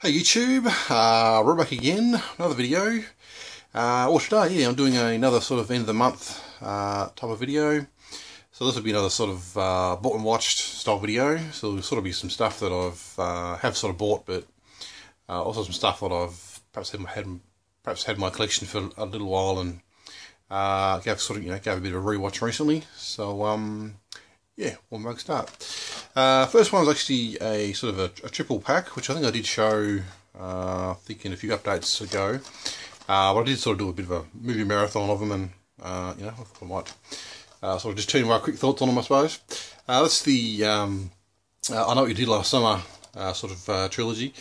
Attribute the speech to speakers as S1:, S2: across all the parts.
S1: Hey YouTube, we're back again, another video. Well today, yeah, I'm doing another sort of end of the month type of video. So this will be another sort of bought and watched style video. So there'll sort of be some stuff that I've have sort of bought, but also some stuff that I've perhaps had in my collection for a little while and gave a bit of a rewatch recently. So yeah, one more start. First one was actually a sort of a triple pack, which I think I did show, I think in a few updates ago. But I did sort of do a bit of a movie marathon of them, and I thought I might sort of just tell you my quick thoughts on them, I suppose. That's the I Know What You Did Last Summer sort of trilogy.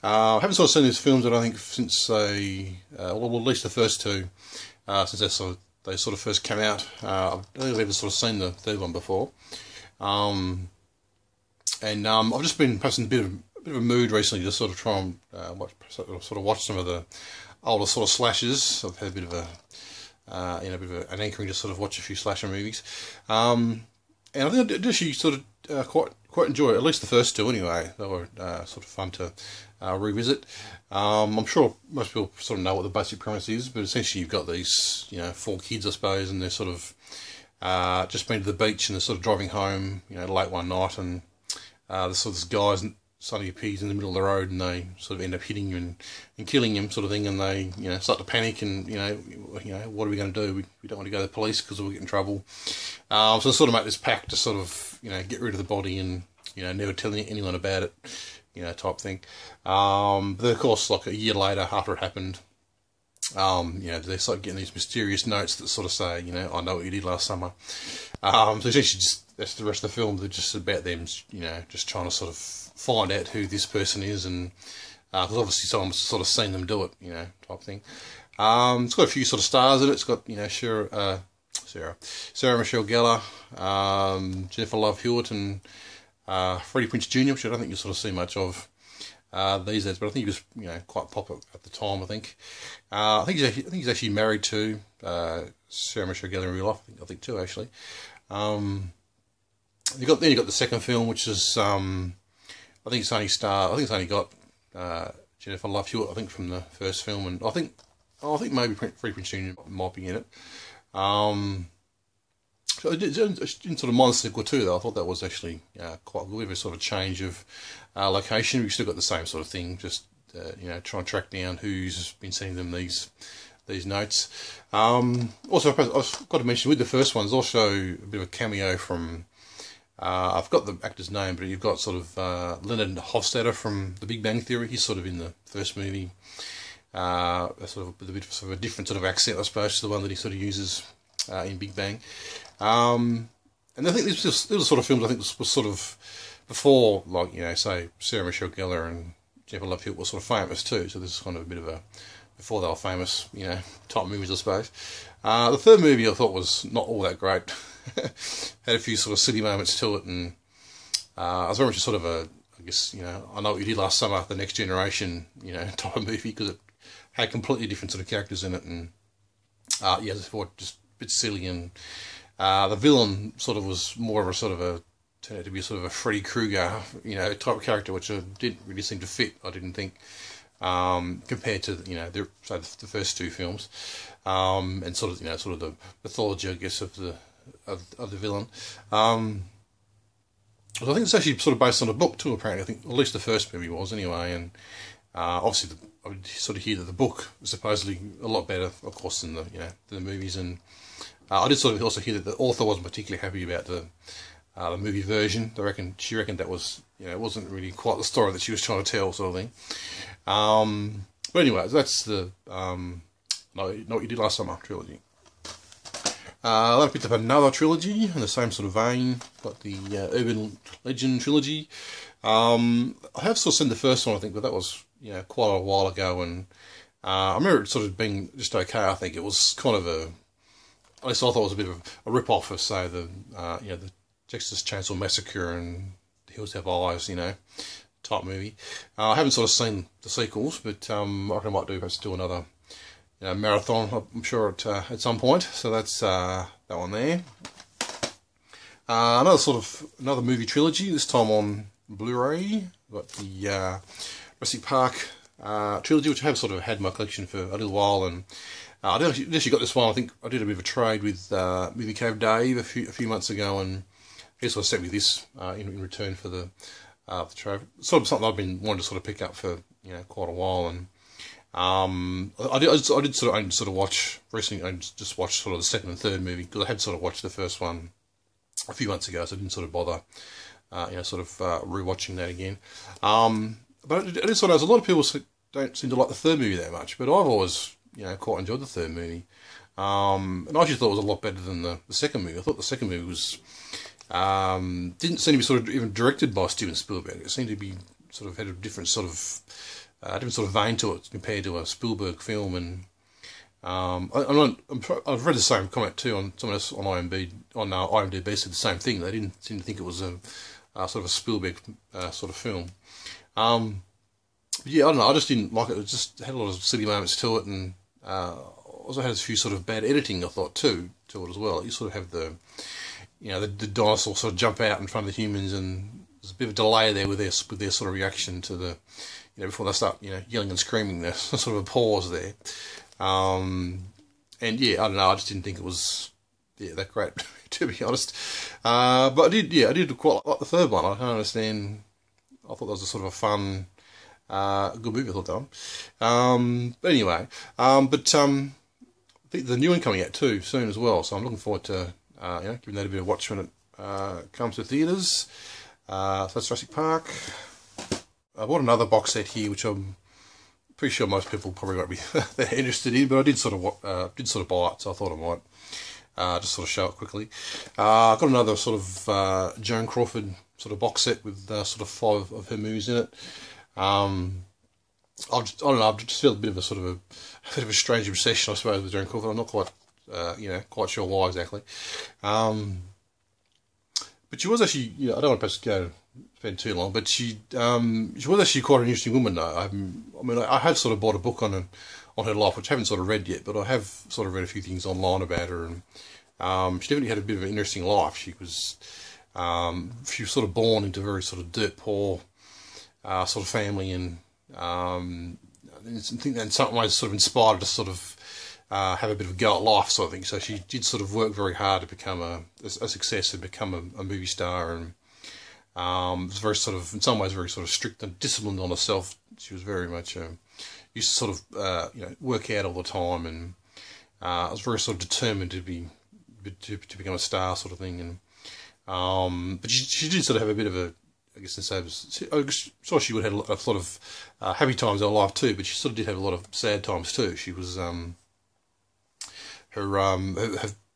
S1: I haven't sort of seen these films, I don't think, since well, at least the first two, since they sort of first came out. I don't think I've ever sort of seen the third one before. And I've just been perhaps in a bit of a mood recently to sort of try and watch some of the older sort of slashers. I've had a bit of an hankering to sort of watch a few slasher movies, and I think I did actually sort of quite enjoy it. At least the first two, anyway. They were sort of fun to revisit. I'm sure most people sort of know what the basic premise is, but essentially you've got these four kids, I suppose, and they're sort of just been to the beach and they're sort of driving home, late one night, and there's sort of this guy suddenly appears in the middle of the road, and they sort of end up hitting him and killing him, sort of thing, and they start to panic, and what are we going to do? We don't want to go to the police because we'll get in trouble. So they sort of make this pact to sort of get rid of the body and never tell anyone about it, type thing. But then of course, like a year later after it happened, they start getting these mysterious notes that sort of say, I know what you did last summer. So essentially, that's the rest of the film. They're just about them, just trying to sort of find out who this person is, and because obviously someone's sort of seen them do it, type thing. It's got a few sort of stars in it. It's got Sarah Michelle Gellar, Jennifer Love Hewitt, and Freddie Prinze Jr., which I don't think you sort of see much of these days, but I think he was quite popular at the time. I think he's actually married to Sarah Michelle Gellar in real life. I think too, actually. You got the second film, which is I think it's only got Jennifer Love Hewitt, I think, from the first film, and I think maybe Freddie Prinze Jr. might be in it. So it didn't sort of mind the sequel too, though. I thought that was actually quite good. We have a sort of change of location. We've still got the same sort of thing, just try and track down who's been sending them these notes. Also, I've got to mention with the first one, there's also a bit of a cameo from I've got the actor's name, but you've got sort of Leonard Hofstadter from The Big Bang Theory. He's sort of in the first movie, sort of with a bit of a different sort of accent, I suppose, to the one that he sort of uses in Big Bang. And I think these were sort of films I think was sort of before, like, say Sarah Michelle Gellar and Jennifer Love Hewitt were sort of famous too. So this is kind of a bit of a before they were famous, type movies, I suppose. The third movie I thought was not all that great. Had a few sort of silly moments to it, and I was very much sort of I guess, I Know What You Did Last Summer, The Next Generation, type of movie, because it had completely different sort of characters in it, and yeah, as I thought, just a bit silly, and the villain sort of was more of a sort of turned out to be sort of a Freddy Krueger, type of character, which didn't really seem to fit, I didn't think, compared to the first two films, and sort of sort of the mythology, I guess, of the villain. So I think it's actually sort of based on a book too, apparently. I think at least the first movie was, anyway, and obviously I would sort of hear that the book was supposedly a lot better, of course, than the movies, and I did sort of also hear that the author wasn't particularly happy about the movie version. She reckoned that was it wasn't really quite the story that she was trying to tell, sort of thing. But anyway, that's the Know What You Did Last Summer trilogy. Then I picked up another trilogy in the same sort of vein. Got the Urban Legend trilogy. I have sort of seen the first one, I think, but that was quite a while ago, and I remember it sort of being just okay. I think it was kind of at least I thought it was a bit of a rip-off of, say, the Texas Chainsaw Massacre and The Hills Have Eyes, type movie. I haven't sort of seen the sequels, but I reckon I might perhaps do another marathon, I'm sure, at some point. So that's that one there. Another movie trilogy, this time on Blu-ray. Got the Jurassic Park trilogy, which I have sort of had in my collection for a little while, and I actually got this one. I think I did a bit of a trade with Movie Cave Dave a few months ago, and he sort of sent me this in return for the trade. Sort of something I've been wanting to sort of pick up for quite a while, and I did sort of watch recently. I just watched sort of the second and third movie because I had sort of watched the first one a few months ago, so I didn't sort of bother rewatching that again. But I just thought there's a lot of people don't seem to like the third movie that much, but I've always quite enjoyed the third movie. And I actually thought it was a lot better than the second movie. I thought the second movie was didn't seem to be sort of even directed by Steven Spielberg. It seemed to be sort of had a different sort of vein to it compared to a Spielberg film. And I've read the same comment too on someone else on IMDb said the same thing. They didn't seem to think it was a sort of a Spielberg sort of film. Yeah, I don't know. I just didn't like it. It just had a lot of silly moments to it, and also had a few sort of bad editing, I thought, to it as well. You sort of have the dinosaurs sort of jump out in front of the humans, and there's a bit of a delay there with their sort of reaction to the, before they start, yelling and screaming. There's sort of a pause there. And yeah, I don't know. I just didn't think it was that great, to be honest. But I did quite like the third one. I don't understand. I thought that was a sort of a fun. Good movie, I thought that one. But anyway, I think the new one coming out too soon as well. So I'm looking forward to giving that a bit of watch when it comes to theatres. So that's Jurassic Park. I bought another box set here, which I'm pretty sure most people probably won't be that interested in, but I did sort of buy it, so I thought I might just sort of show it quickly. I got another sort of Joan Crawford sort of box set with sort of 5 of her movies in it. I don't know. I've just felt a bit of a strange obsession, I suppose, with Joan Crawford. I'm not quite, quite sure why exactly. But she was actually, I don't want to perhaps spend too long, but she was actually quite an interesting woman, though. I have sort of bought a book on her life, which I haven't sort of read yet, but I have sort of read a few things online about her, and she definitely had a bit of an interesting life. She was sort of born into a very sort of dirt poor sort of family, and I think that in some ways sort of inspired her to sort of have a bit of a go at life, sort of thing. So she did sort of work very hard to become a success and become a movie star, and was very sort of, in some ways, very sort of strict and disciplined on herself. She was very much used to sort of work out all the time, and was very sort of determined to become a star, sort of thing. And but she did sort of have a bit of a, I guess, she would have had a lot of happy times in her life too, but she sort of did have a lot of sad times too. She was I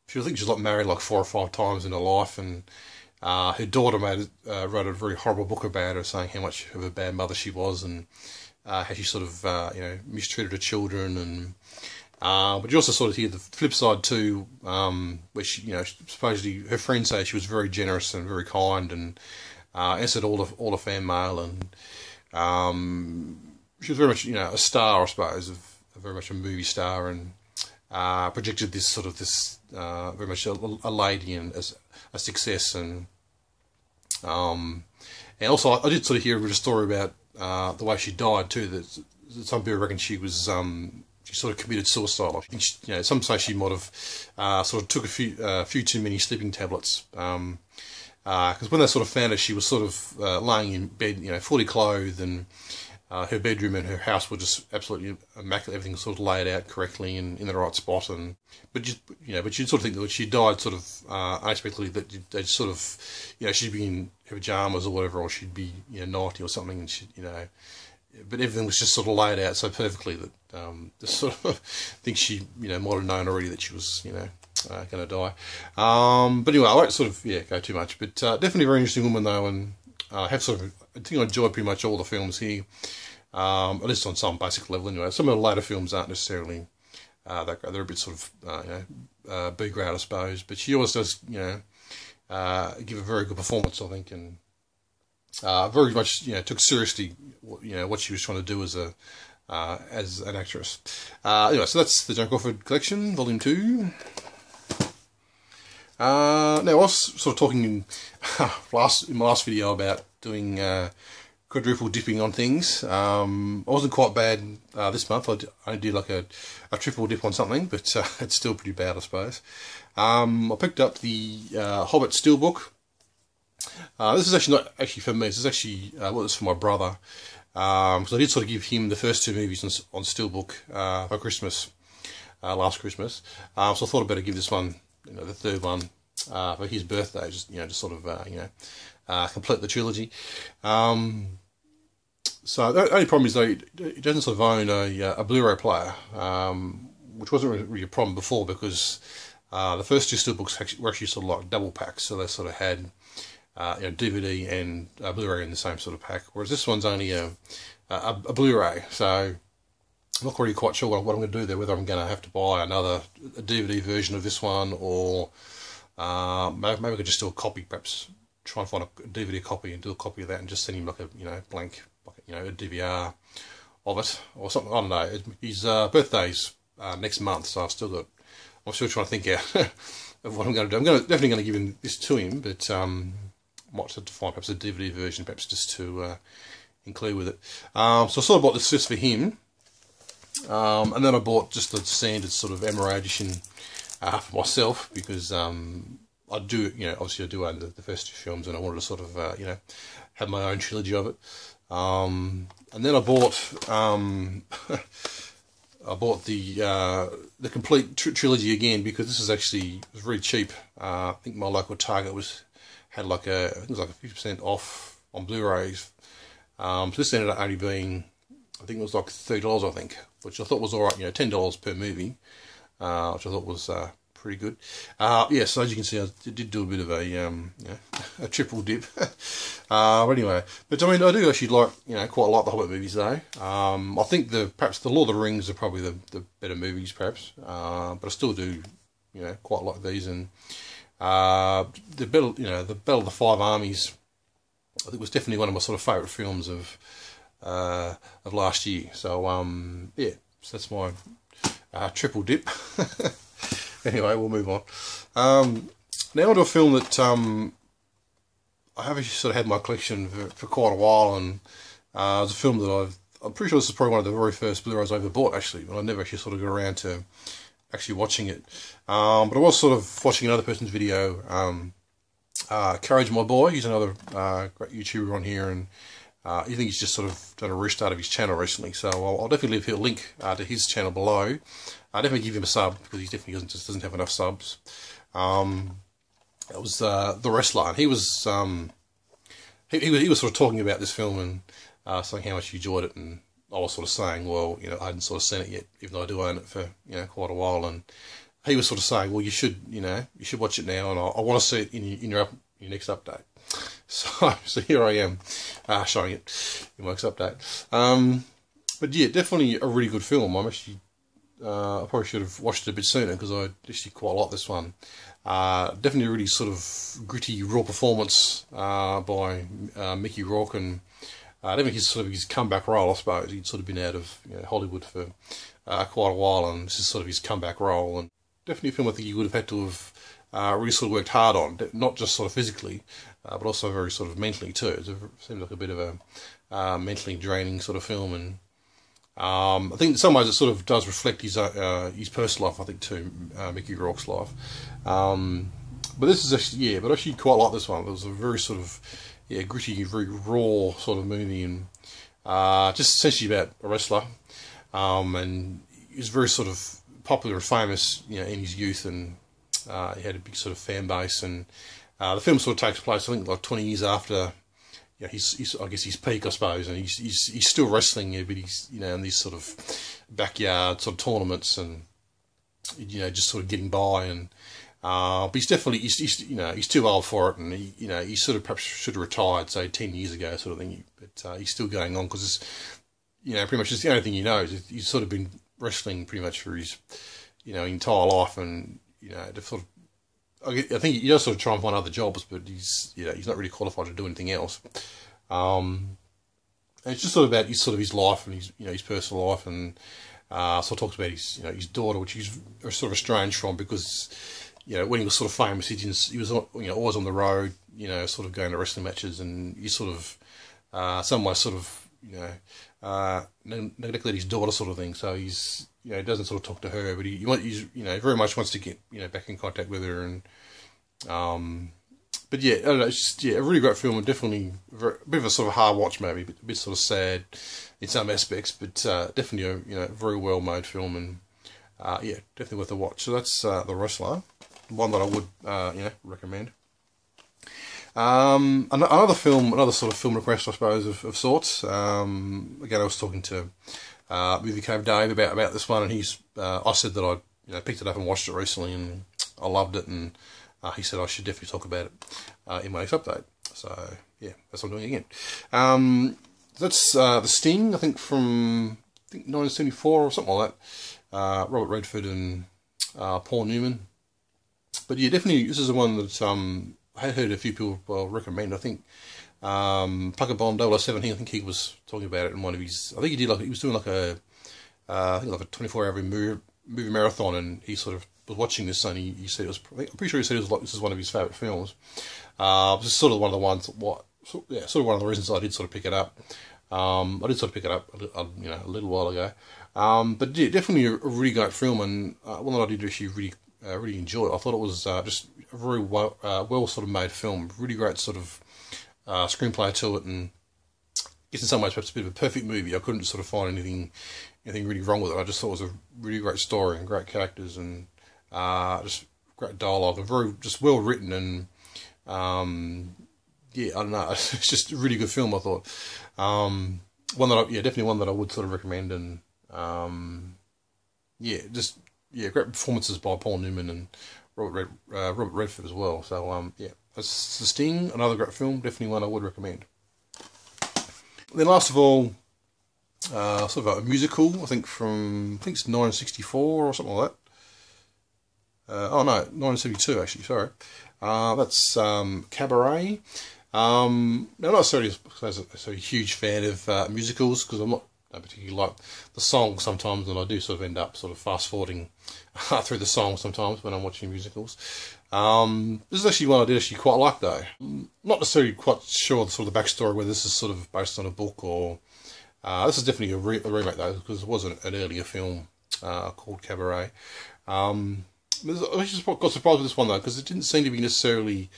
S1: think she was married 4 or 5 times in her life, and her daughter wrote a very horrible book about her, saying how much of a bad mother she was, and how she sort of mistreated her children, and but you also sort of hear the flip side too, where she supposedly her friends say she was very generous and very kind, and answered all the fan mail, and she was very much a star, I suppose, very much a movie star, and projected this very much a lady and as a success, and also I did sort of hear a story about the way she died too. That some people reckon she was she sort of committed suicide. I think some say she might have sort of took a few too many sleeping tablets. Because when they sort of found her, she was sort of laying in bed, fully clothed, and her bedroom and her house were just absolutely immaculate. Everything was sort of laid out correctly and in the right spot. And but you'd sort of think that when she died sort of unexpectedly, that they'd sort of she'd be in her pajamas or whatever, or she'd be naughty or something, and she but everything was just sort of laid out so perfectly that just sort of think she might have known already that she was going to die. But anyway, I won't sort of go too much, but definitely a very interesting woman though, and I think I enjoyed pretty much all the films here, at least on some basic level anyway. Some of the later films aren't necessarily that great. They're a bit sort of B grade, I suppose, but she always does give a very good performance, I think, and very much took seriously what she was trying to do as an actress. Anyway, so that's the Joan Crawford collection, volume 2. Now I was sort of talking in my last video about doing quadruple dipping on things. I wasn't quite bad this month. I did like a triple dip on something, but it's still pretty bad, I suppose. I picked up the Hobbit Steelbook. This is actually not actually for me. This is actually well, it's for my brother. Because I did sort of give him the first 2 movies on Steelbook for Christmas, last Christmas. So I thought I'd better give this one, the 3rd one, for his birthday. Just sort of complete the trilogy. So the only problem is though he doesn't sort of own a Blu-ray player, which wasn't really a problem before because the first 2 Steelbooks were actually sort of like double packs, so they sort of had DVD and Blu-ray in the same sort of pack, whereas this one's only a Blu-ray, so I'm not really quite sure what I'm going to do there, whether I'm going to have to buy a DVD version of this one, or maybe I could just do a copy, perhaps try and find a DVD copy and do a copy of that and just send him like a blank, like a DVR of it or something. I don't know. His birthday's next month, so I'm still trying to think out of what I'm going to do. Definitely going to give him this to him, but might have to find perhaps a DVD version, perhaps just to include with it. So I sort of bought this just for him, and then I bought just the standard sort of MRA edition for myself because I do, obviously I do own the first 2 films, and I wanted to sort of, have my own trilogy of it. And then I bought the complete trilogy again because this is actually was really cheap. I think my local Target had like I think it was like a 50% off on Blu-rays. So this ended up only being, I think it was like $30, I think, which I thought was alright. $10 per movie, which I thought was pretty good. Yeah, so as you can see, I did do a bit of a triple dip. But anyway, but I mean, I do actually quite like the Hobbit movies though. I think perhaps the Lord of the Rings are probably the better movies, perhaps. But I still do, quite like these, and the Battle of the Five Armies, I think was definitely one of my sort of favourite films of last year. So yeah, so that's my triple dip. Anyway, we'll move on. Now onto a film that I have actually sort of had in my collection for quite a while, and it's a film that I'm pretty sure this is probably one of the very first Blu-rays I ever bought, actually, but I never actually sort of got around to actually watching it. But I was sort of watching another person's video, Courage My Boy. He's another great YouTuber on here, and I think he's just sort of done a restart of his channel recently, so I'll definitely leave a link to his channel below. I'll definitely give him a sub, because he definitely doesn't have enough subs. It was The Wrestler, and he was he was sort of talking about this film and saying how much he enjoyed it, and I was sort of saying, well, I hadn't sort of seen it yet, even though I do own it for quite a while, and he was sort of saying, well, you should watch it now, and I want to see it in your next update. So here I am, showing it in my next update. But yeah, definitely a really good film. I probably should have watched it a bit sooner because I actually quite like this one. Definitely a really sort of gritty, raw performance by Mickey Rourke, and definitely his comeback role, I suppose. He'd sort of been out of Hollywood for quite a while, and this is sort of his comeback role. And definitely a film I think he would have had to have really sort of worked hard on, not just sort of physically, but also very sort of mentally too. It seems like a bit of a mentally draining sort of film, and I think in some ways it sort of does reflect his personal life, I think, too, Mickey Rourke's life. But this is actually, but I actually quite like this one. It was a very sort of, gritty, very raw sort of movie, and just essentially about a wrestler. And he was very sort of popular and famous, in his youth, and he had a big sort of fan base. And the film sort of takes place, I think, like 20 years after. He's I guess his peak, I suppose, and he's still wrestling, but he's in these sort of backyard sort of tournaments, and just sort of getting by, and but he's definitely he's too old for it, and he sort of perhaps should have retired, say 10 years ago, sort of thing. But he's still going on because pretty much it's the only thing he knows. He's sort of been wrestling pretty much for his entire life, and to sort of. I think he does sort of try and find other jobs, but he's not really qualified to do anything else. And it's just sort of about his life and his personal life, and so talks about his daughter, which he's sort of estranged from because when he was sort of famous, he was always on the road, sort of going to wrestling matches, and he sort of some way sort of, neglected his daughter sort of thing. So he's, doesn't sort of talk to her, but he's, very much wants to get, back in contact with her. And, but yeah, I don't know, it's just, a really great film, and definitely a bit of a sort of hard watch maybe, a bit sort of sad in some aspects, but definitely a, very well made film, and definitely worth a watch. So that's The Wrestler, one that I would, recommend. Another sort of film request, I suppose, of sorts. Again, I was talking to Movie Cave Dave about this one, and I said that I picked it up and watched it recently, and I loved it, and he said I should definitely talk about it in my next update. So yeah, that's what I'm doing again. That's The Sting, I think from 1974 or something like that. Robert Redford and Paul Newman. But yeah, definitely this is the one that I had heard a few people recommend. I think Plucker Bond 0017, I think he was talking about it in one of his. I think he was doing like a 24-hour movie marathon, and he sort of was watching this, and he said I'm pretty sure he said this is one of his favourite films. This is sort of one of the ones. Sort of one of the reasons I did sort of pick it up. I did sort of pick it up, a little while ago. But yeah, definitely a really great film, and one that I did actually really enjoy. I thought it was just a very well sort of made film. Really great sort of screenplay to it, and I guess in some ways perhaps a bit of a perfect movie. I couldn't sort of find anything really wrong with it. I just thought it was a really great story and great characters, and just great dialogue, and very just well written, and I don't know, it's just a really good film, I thought. Definitely one that I would sort of recommend, and great performances by Paul Newman and Robert Redford as well. So that's The Sting, another great film, definitely one I would recommend. Then last of all, sort of a musical, I think it's 1964 or something like that. 1972 actually, sorry. That's Cabaret. Now, I'm not necessarily a huge fan of musicals, because I don't particularly like the songs sometimes, and I do sort of end up sort of fast forwarding through the songs sometimes when I'm watching musicals. This is actually one I did actually quite like, though. Not necessarily quite sure sort of the backstory, whether this is sort of based on a book or this is definitely a remake though, because it was an earlier film called Cabaret. I just got surprised with this one though, because it didn't seem to be necessarily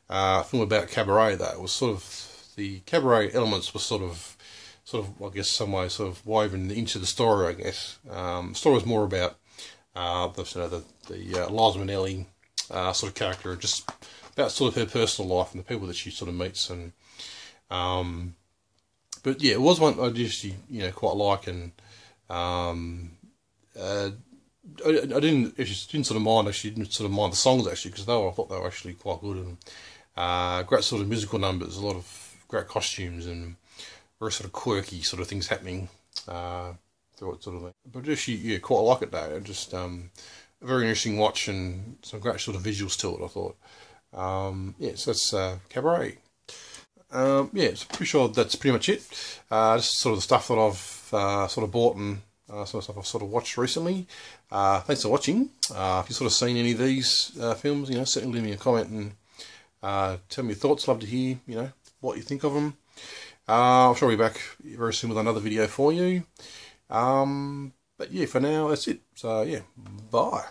S1: a film about cabaret though. It was sort of, the cabaret elements were sort of I guess some way sort of woven into the story, I guess. The story was more about the Liza Minnelli sort of character, and just about sort of her personal life and the people that she sort of meets, and but yeah, it was one I just quite like, and I didn't sort of mind the songs actually, because I thought they were actually quite good, and great sort of musical numbers, a lot of great costumes, and very sort of quirky sort of things happening through it sort of thing. But actually, quite like it though. Just a very interesting watch, and some great sort of visuals to it, I thought. So that's Cabaret. So pretty sure that's pretty much it. Just sort of the stuff that I've sort of bought, and some stuff I've sort of watched recently. Thanks for watching. If you've sort of seen any of these films, certainly leave me a comment and tell me your thoughts. Love to hear, what you think of them. I'm sure I'll be back very soon with another video for you. But yeah, for now, that's it. So yeah, bye.